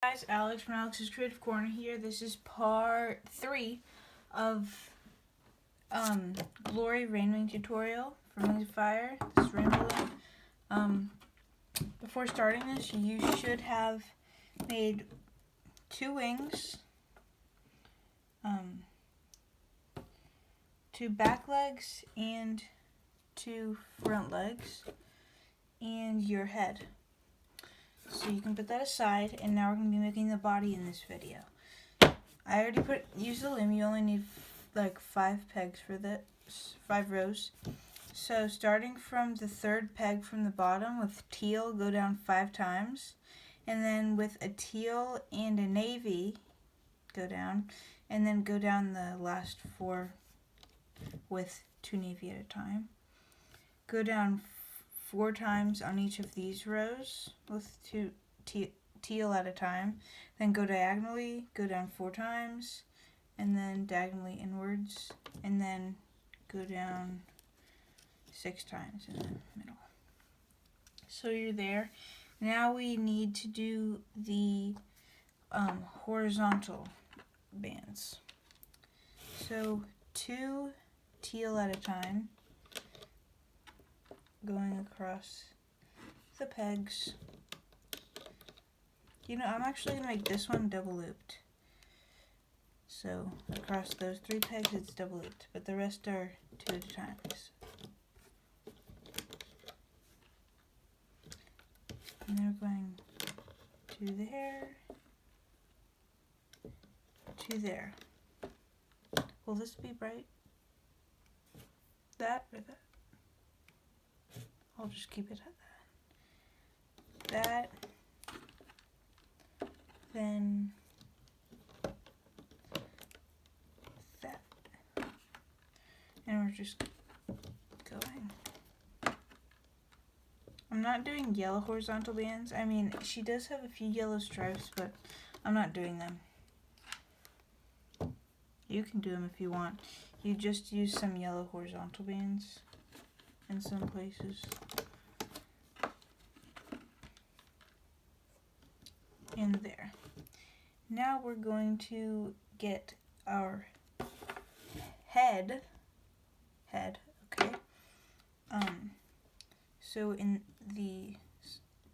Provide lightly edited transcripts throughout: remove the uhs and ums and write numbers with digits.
guys, Alex from Alex's Creative Corner here. This is part 3 of Glory RainWing tutorial for Wings of Fire. This is Rainbow Loom. Before starting this, you should have made 2 wings, 2 back legs, and 2 front legs, and your head. So you can put that aside, and now we're going to be making the body in this video. I already used the loom. You only need like 5 pegs for this, 5 rows. So starting from the 3rd peg from the bottom with teal, go down 5 times, and then with a teal and a navy, go down, and then go down the last 4 with 2 navy at a time. Go down 4 times on each of these rows with 2 teal at a time. Then go diagonally, go down 4 times, and then diagonally inwards, and then go down 6 times in the middle. So you're there. Now we need to do the horizontal bands. So 2 teal at a time, going across the pegs. You know, I'm actually going to make this one double looped. So across those 3 pegs it's double looped, but the rest are 2 at a time. And then we're going to there, to there. Will this be bright? That or that? I'll just keep it at that. That, then that. And we're just going. I'm not doing yellow horizontal bands. I mean, she does have a few yellow stripes, but I'm not doing them. You can do them if you want. You just use some yellow horizontal bands in some places. And there. Now we're going to get our head, okay? So in the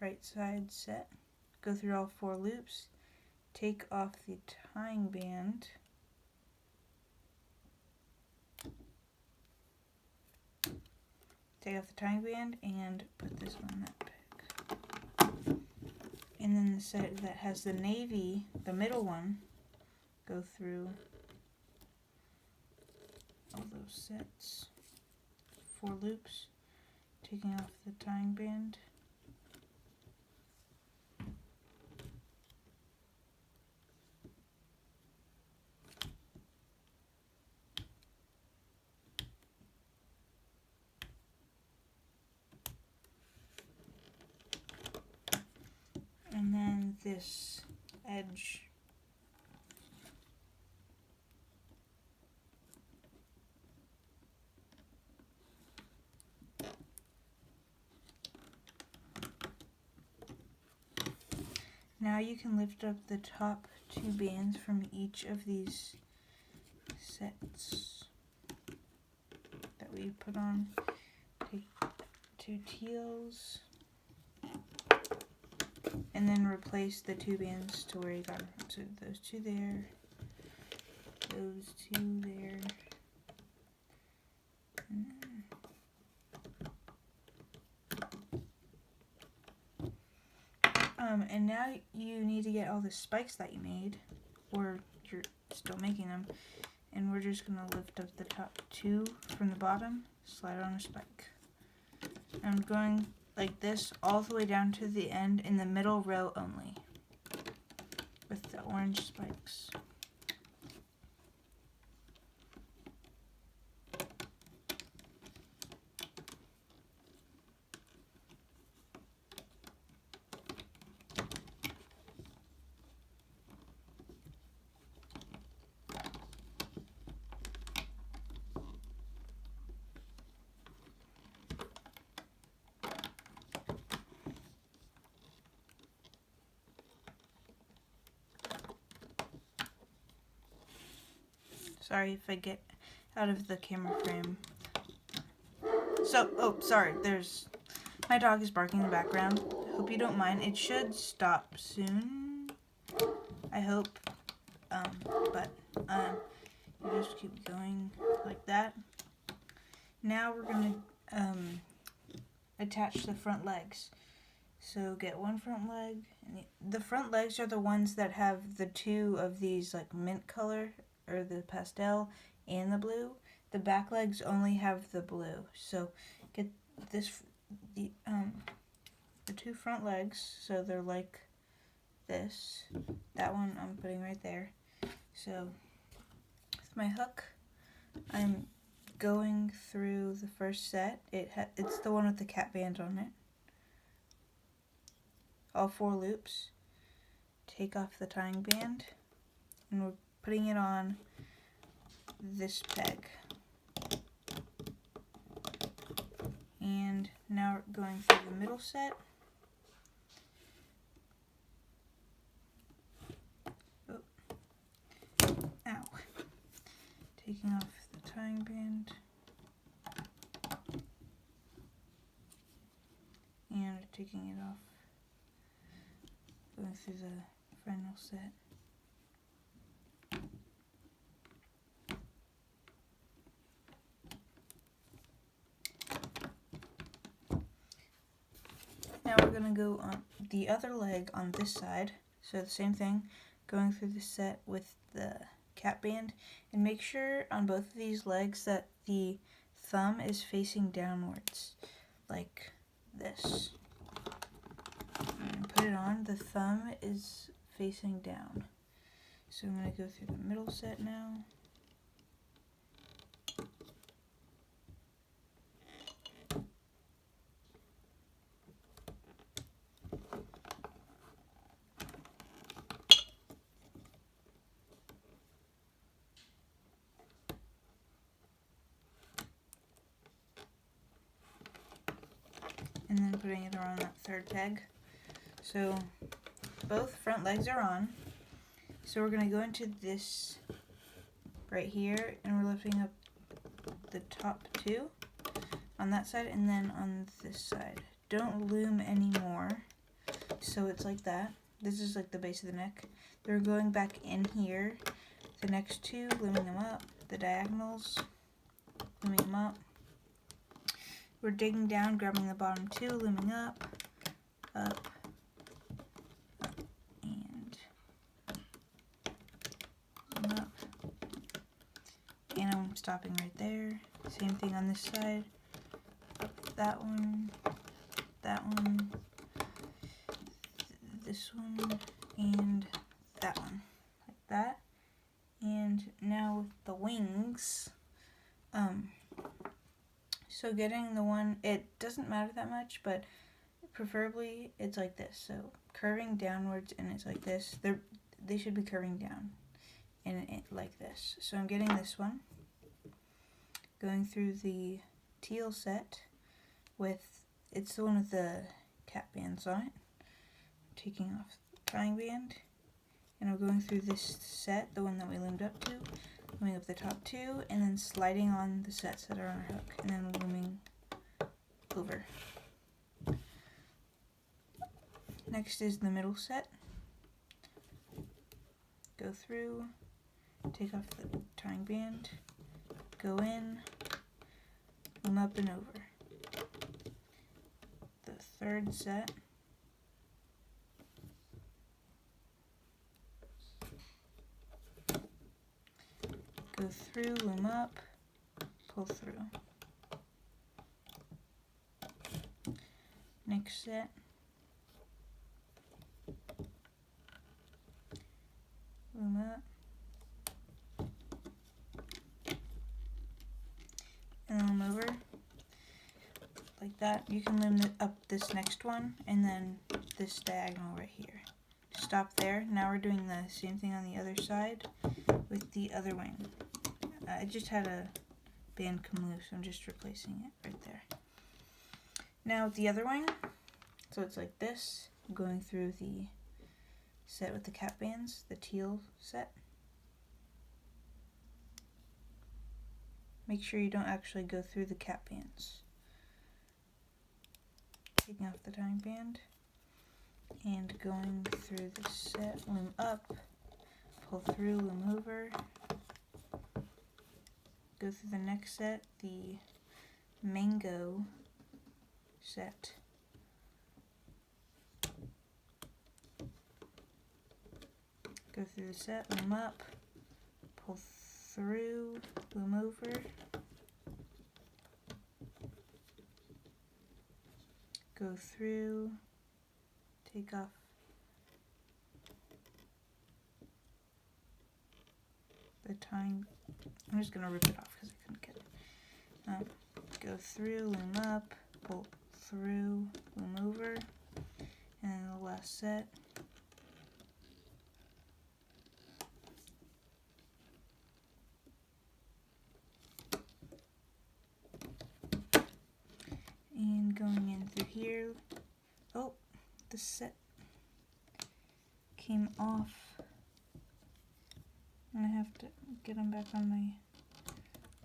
right side set, go through all 4 loops, take off the tying band, and put this on that peg. And then the set that has the navy, the middle one, go through all those sets, 4 loops, taking off the tying band. And then this edge. Now you can lift up the top 2 bands from each of these sets that we put on. Take 2 teals, and then replace the 2 bands to where you got them from. So those 2 there, those 2 there, and now you need to get all the spikes that you made, or you're still making them, and we're just going to lift up the top 2 from the bottom, slide on a spike. I'm going like this all the way down to the end in the middle row only with the orange spikes. Sorry if I get out of the camera frame. So, oh, sorry, my dog is barking in the background. Hope you don't mind. It should stop soon, I hope. You just keep going like that. Now we're going to attach the front legs. So get one front leg. And the front legs are the ones that have the two of these like mint color, or the pastel, and the blue. The back legs only have the blue. So get the two front legs, so they're like this. That one I'm putting right there. So with my hook, I'm going through the first set. It's the one with the cat band on it. All 4 loops. Take off the tying band, and we're putting it on this peg. And now we're going through the middle set. Oh. Ow. Taking off the tying band. And taking it off. Going through the final set. Now we're going to go on the other leg on this side. So the same thing, going through the set with the cat band. And make sure on both of these legs that the thumb is facing downwards, like this. And put it on, the thumb is facing down. So I'm going to go through the middle set now. And then putting it around that third peg. So both front legs are on. So we're going to go into this right here, and we're lifting up the top 2 on that side, and then on this side. Don't loom anymore. So it's like that. This is like the base of the neck. They're going back in here. The next 2, looming them up. The diagonals, looming them up. We're digging down, grabbing the bottom 2, looming up, up, and up. And I'm stopping right there. Same thing on this side. Up that one, this one, and that one. Like that. And now with the wings, so getting the one, it doesn't matter that much, but preferably it's like this. So curving downwards, and it's like this. They should be curving down, and like this. So I'm getting this one, going through the teal set it's the one with the cat bands on it. Taking off the tying band, and I'm going through this set, the one that we loomed up to. Looming up the top 2, and then sliding on the sets that are on our hook, and then looming over. Next is the middle set. Go through, take off the tying band, go in, loom up and over. The third set. Go through, loom up, pull through. Next set. Loom up. And loom over. Like that. You can loom up this next one, and then this diagonal right here. Stop there. Now we're doing the same thing on the other side with the other wing. I just had a band come loose, so I'm just replacing it right there. Now with the other wing, so it's like this, I'm going through the set with the cat bands, the teal set. make sure you don't actually go through the cap bands. Taking off the tying band and going through the set, loom up, pull through, loom over, go through the next set, the mango set. Go through the set, loom up, pull through, loom over, go through, take off the tying. I'm just going to rip it off because I couldn't get it. Go through, loom up, pull through, loom over, and then the last set. And going in through here. Oh, the set came off. I have to get them back on my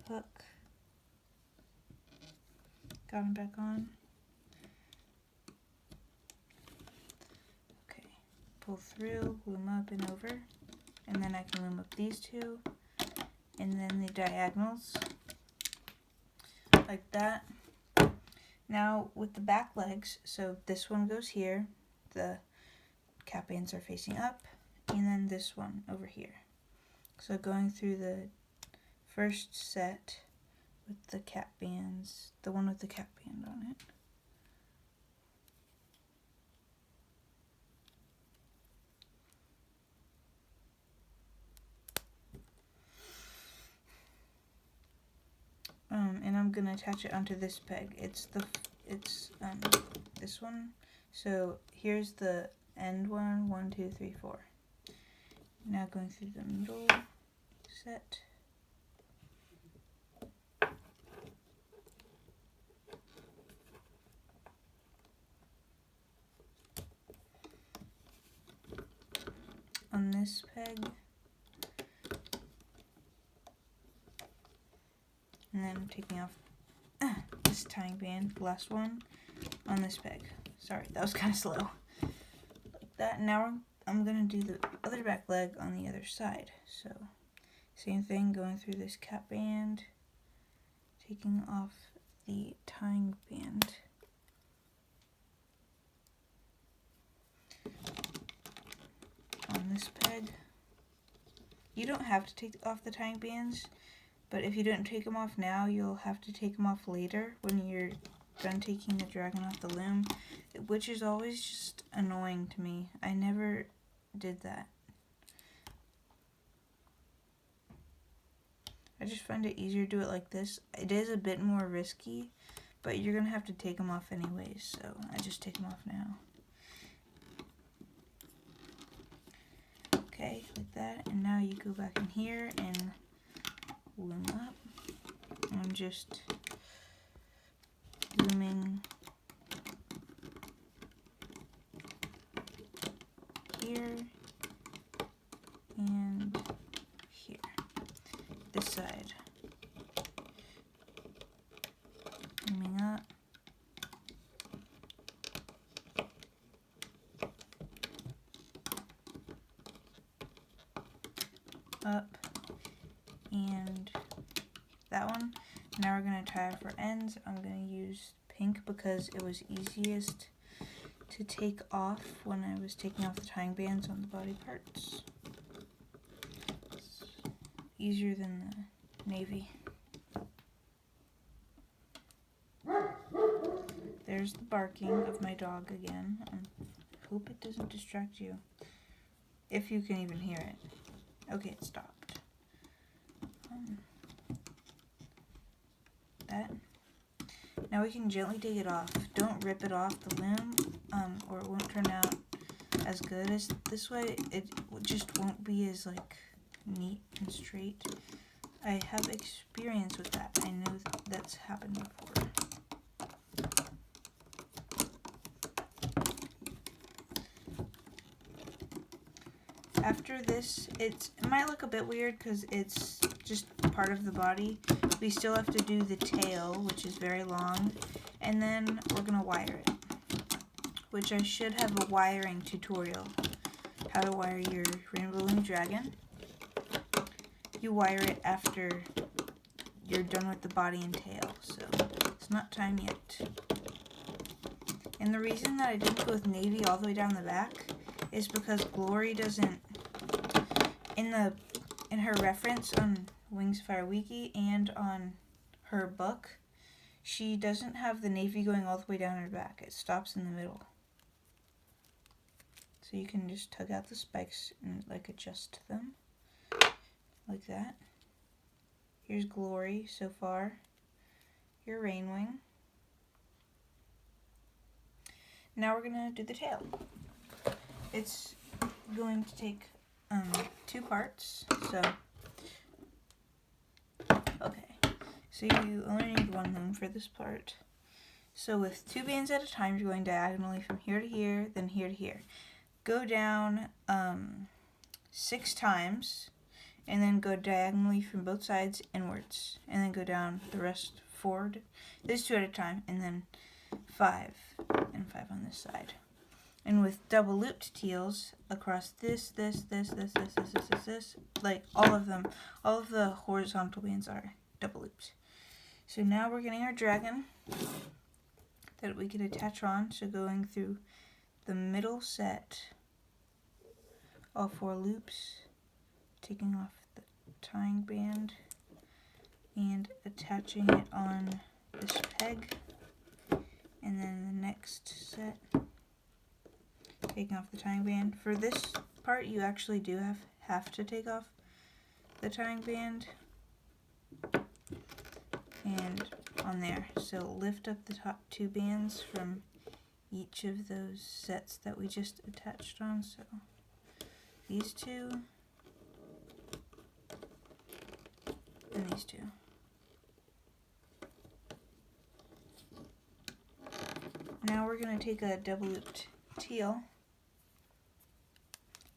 hook. Got them back on. Okay, pull through, loom up and over, and then I can loom up these two, and then the diagonals, like that. Now with the back legs, so this one goes here, the cap bands are facing up, and then this one over here. So going through the first set with the cap bands, the one with the cap band on it. And I'm gonna attach it onto this peg. It's this one. So here's the end one, 1, 2, 3, 4. Now going through the middle set. On this peg. And then I'm taking off this tying band, last one, on this peg. Sorry, that was kind of slow. Like that. Now I'm going to do the other back leg on the other side. So, same thing, going through this cap band, taking off the tying band. On this peg. You don't have to take off the tying bands, but if you don't take them off now, you'll have to take them off later when you're done taking the dragon off the loom, which is always just annoying to me. I never did that. I just find it easier to do it like this. It is a bit more risky, but you're going to have to take them off anyways, so I just take them off now. Okay, like that, and now you go back in here and loom up. I'm just looming here and here, this side. Looming up. Up. And that one. Now we're going to tie for ends. I'm going to use pink because it was easiest to take off when I was taking off the tying bands on the body parts. It's easier than the navy. There's the barking of my dog again. I hope it doesn't distract you, if you can even hear it. Okay, it stopped. That. Now we can gently take it off. Don't rip it off the loom, or it won't turn out as good as this way. It just won't be as like neat and straight. I have experience with that. I know that's happened before. After this, it might look a bit weird because it's just part of the body. We still have to do the tail, which is very long, and then we're going to wire it, which I should have a wiring tutorial, how to wire your Rainbow Loom Dragon. You wire it after you're done with the body and tail, so it's not time yet. And the reason that I didn't go with navy all the way down the back is because Glory doesn't, in her reference on Wings of Fire Wiki and on her book, she doesn't have the navy going all the way down her back. It stops in the middle. So you can just tug out the spikes and like adjust them like that. Here's Glory so far. Your RainWing. Now we're gonna do the tail. It's going to take 2 parts. So you only need 1 loom for this part. So with 2 bands at a time, you're going diagonally from here to here, then here to here. Go down 6 times, and then go diagonally from both sides inwards, and then go down the rest forward. This 2 at a time, and then 5 and 5 on this side. And with double looped teals across this, like all of them, all of the horizontal bands are double looped. So now we're getting our dragon that we can attach on. So going through the middle set, all 4 loops, taking off the tying band and attaching it on this peg, and then the next set, taking off the tying band. For this part, you actually do have to take off the tying band and on there. So lift up the top 2 bands from each of those sets that we just attached on. So these 2 and these 2. Now we're going to take a double looped teal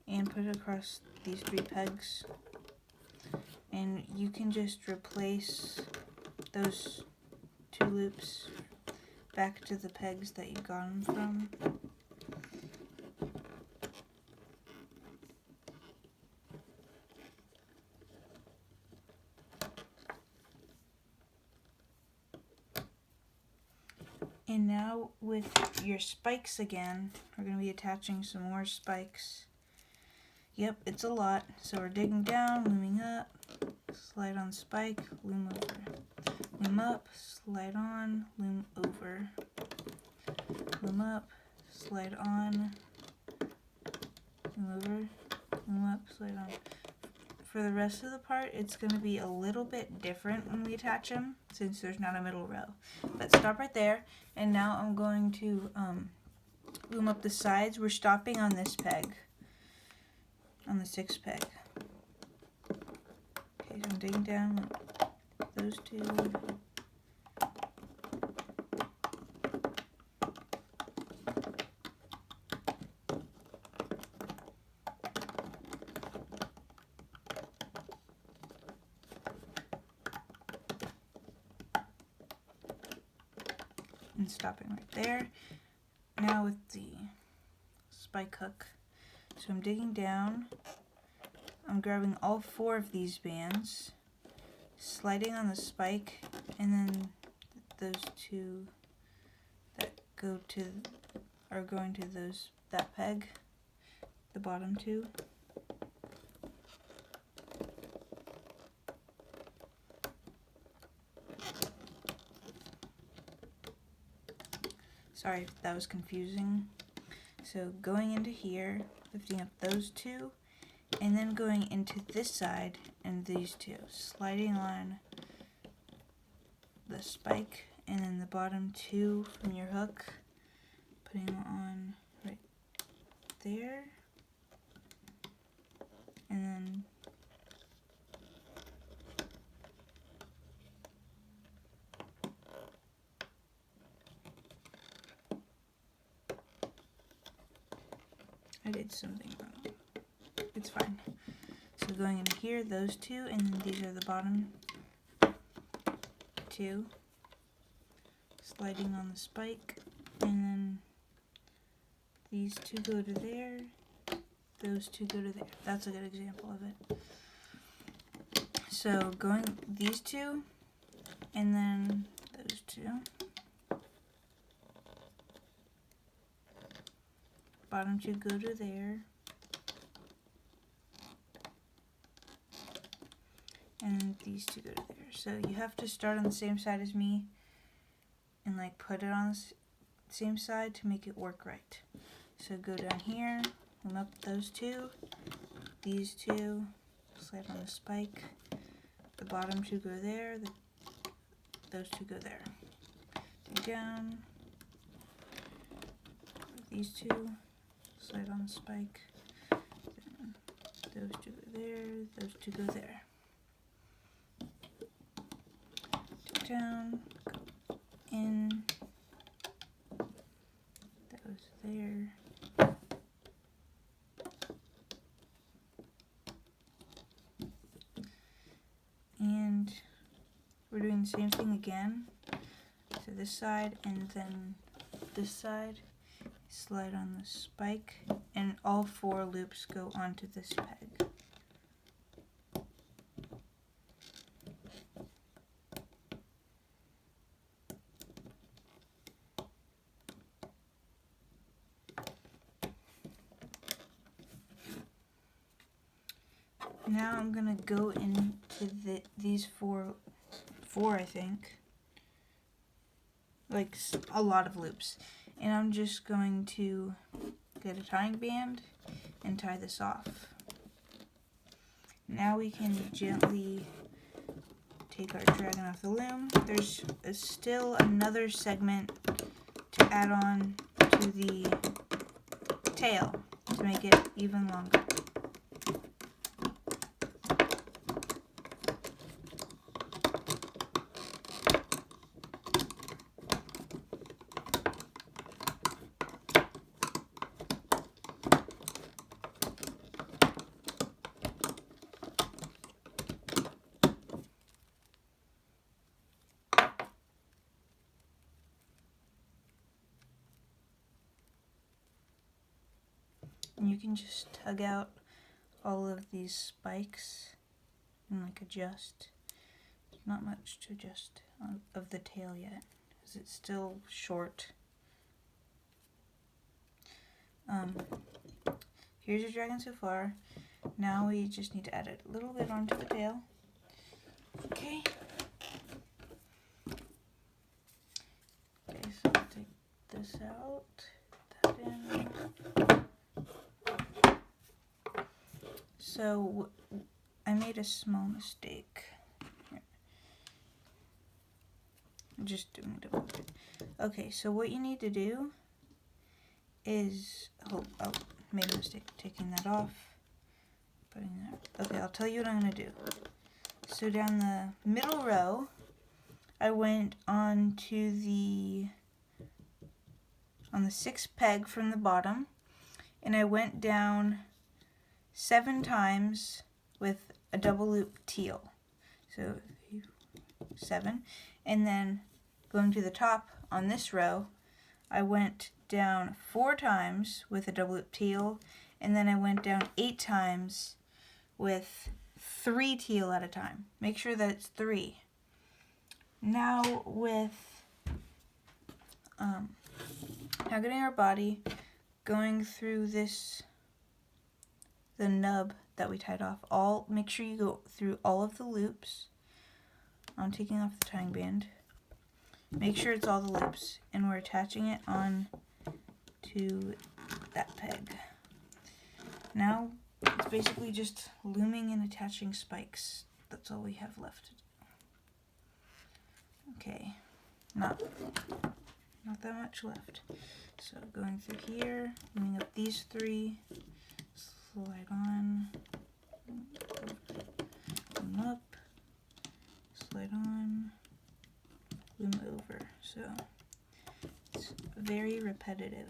and put it across these 3 pegs, and you can just replace those 2 loops back to the pegs that you got them from. And now with your spikes again, we're going to be attaching some more spikes. Yep, it's a lot. So we're digging down, looming up, slide on spike, loom over. Loom up, slide on, loom over. Loom up, slide on, loom over, loom up, slide on. For the rest of the part, it's going to be a little bit different when we attach them, since there's not a middle row. But stop right there, and now I'm going to loom up the sides. We're stopping on this peg, on the 6th peg. Okay, so I'm digging down with those 2. And stopping right there. Now with the spike hook, so I'm digging down, I'm grabbing all 4 of these bands, sliding on the spike, and then those 2 that go to are going to that peg, the bottom 2. Sorry if that was confusing. So going into here, lifting up those 2, and then going into this side and these 2, sliding on the spike and then the bottom 2 from your hook, putting them on right there, and then I did something wrong. it's fine. So going in here, those two, and then these are the bottom two. Sliding on the spike, and then these two go to there, those two go to there. That's a good example of it. So going these two, and then those two. Bottom two go to there. And these two go to there. So you have to start on the same side as me and like put it on the same side to make it work right. So go down here, loom up those two, these two, slide on the spike, the bottom two go there, those two go there. Take down, these two, slide on the spike, those two go there, those two go there. Take down, go in, those there. And we're doing the same thing again. So this side and then this side. Slide on the spike and all 4 loops go onto this peg. Now I'm gonna go into these four I think, like a lot of loops, and I'm just going to get a tying band and tie this off. Now we can gently take our dragon off the loom. There's still another segment to add on to the tail to make it even longer. And you can just tug out all of these spikes and like adjust. There's not much to adjust of the tail yet because it's still short. Here's your dragon so far. Now we just need to add a little bit onto the tail. Okay. Okay, so I'll take this out, that in. So I made a small mistake. Here. I'm just doing it a little bit. Okay, so what you need to do is, oh, made a mistake taking that off. Putting that. Okay, I'll tell you what I'm gonna do. So down the middle row, I went on the 6th peg from the bottom, and I went down 7 times with a double loop teal. So 7. And then going to the top on this row, I went down 4 times with a double loop teal, and then I went down 8 times with 3 teal at a time. Make sure that it's 3. Now with now getting our body, going through the nub that we tied off, make sure you go through all of the loops. I'm taking off the tying band. Make sure it's all the loops, and we're attaching it on to that peg. Now it's basically just looming and attaching spikes. That's all we have left to do. Okay, not that much left. So going through here, looming up these 3, slide on, loom up, slide on, loom over. So it's very repetitive.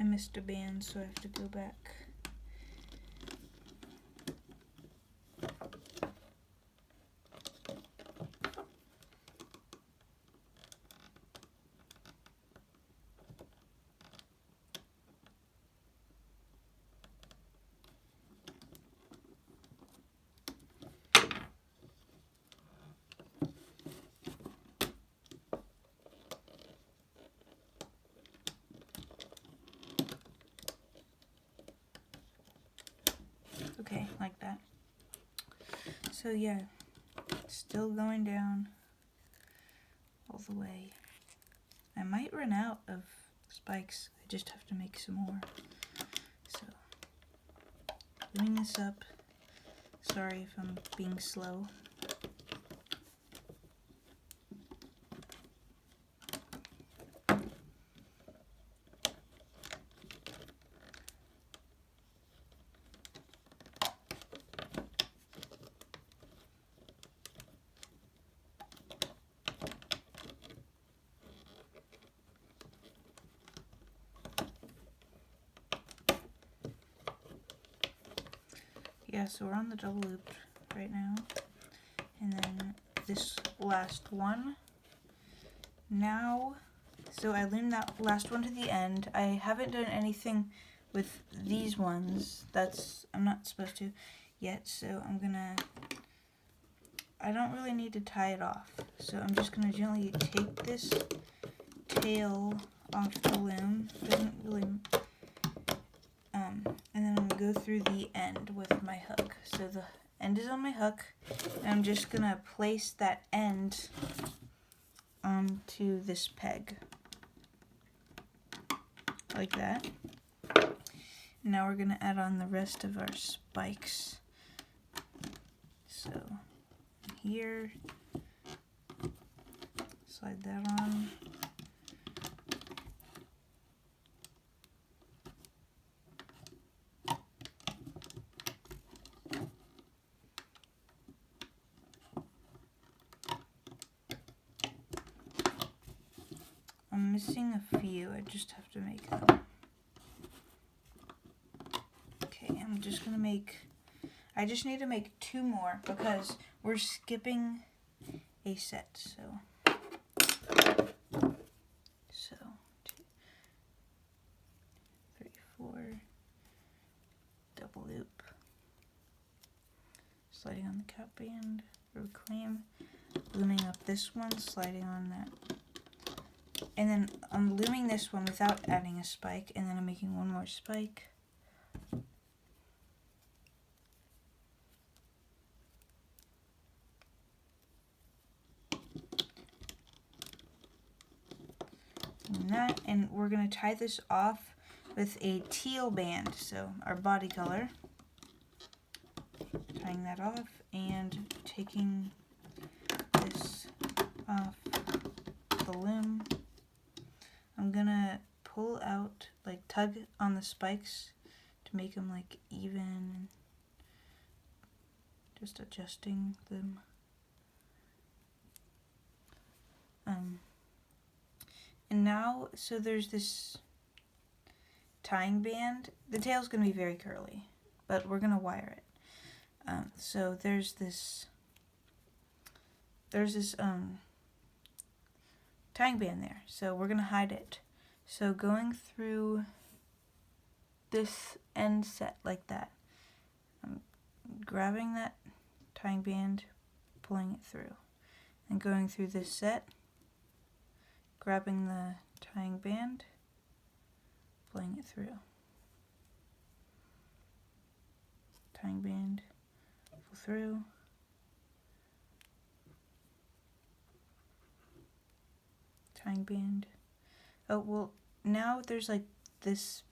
I missed a band, so I have to go back. Okay, like that. So yeah, still going down all the way. I might run out of spikes. I just have to make some more. So, doing this up. Sorry if I'm being slow. Yeah, so we're on the double loop right now. And then this last one. Now, so I loomed that last one to the end. I haven't done anything with these ones. I'm not supposed to yet, so I don't really need to tie it off. So I'm just gonna gently take this tail off the loom. Doesn't really, and then I'm gonna go through the end with my hook. So the end is on my hook, and I'm just gonna place that end onto this peg, like that. Now we're gonna add on the rest of our spikes. So here, slide that on. I'm missing a few, I just have to make them. Okay, I'm just gonna I just need to make 2 more because we're skipping a set, so 2, 3, 4, double loop, sliding on the cap band, reclaim, looming up this one, sliding on that. And then I'm looming this one without adding a spike, and then I'm making 1 more spike. And we're going to tie this off with a teal band, so our body color. Tying that off and taking this off the loom. I'm gonna pull out, like tug on the spikes to make them like even, just adjusting them. And now, so there's this tying band. The tail's gonna be very curly, but we're gonna wire it. So there's this tying band there, so we're gonna hide it. So going through this end set like that, I'm grabbing that tying band, pulling it through, and going through this set, grabbing the tying band, pulling it through, tying band, pull through, tying band. Oh, well, now there's like this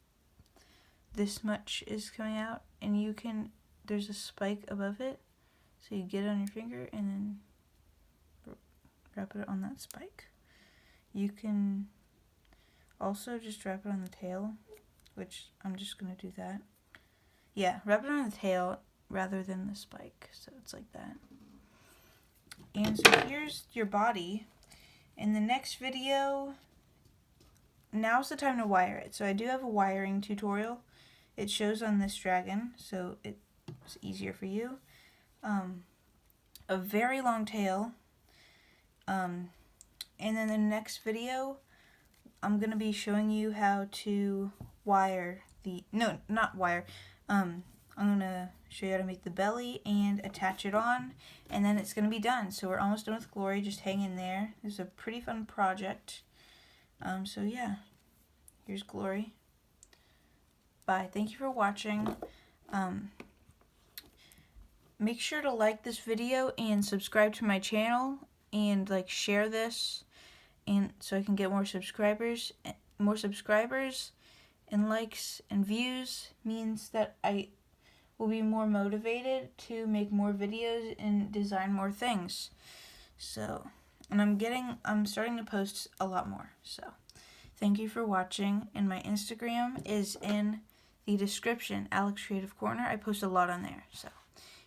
much is coming out, and there's a spike above it, so you get it on your finger and then wrap it on that spike. You can also just wrap it on the tail, which I'm just gonna do that. Yeah, wrap it on the tail rather than the spike, so it's like that. And so here's your body. In the next video, now's the time to wire it. So I do have a wiring tutorial. It shows on this dragon, so it's easier for you. A very long tail. And then the next video, I'm going to be showing you how to wire the, no, not wire. I'm going to show you how to make the belly and attach it on, and then it's going to be done. So we're almost done with Glory. Just hang in there. It's a pretty fun project. So yeah, here's Glory. Bye. Thank you for watching. Make sure to like this video and subscribe to my channel, and like share this, and so I can get more subscribers. And likes and views means that I will be more motivated to make more videos and design more things. So, and I'm starting to post a lot more. So, thank you for watching, and my Instagram is in the description, Alex Creative Corner. I post a lot on there, so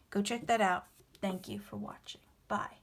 go check that out. Thank you for watching. Bye.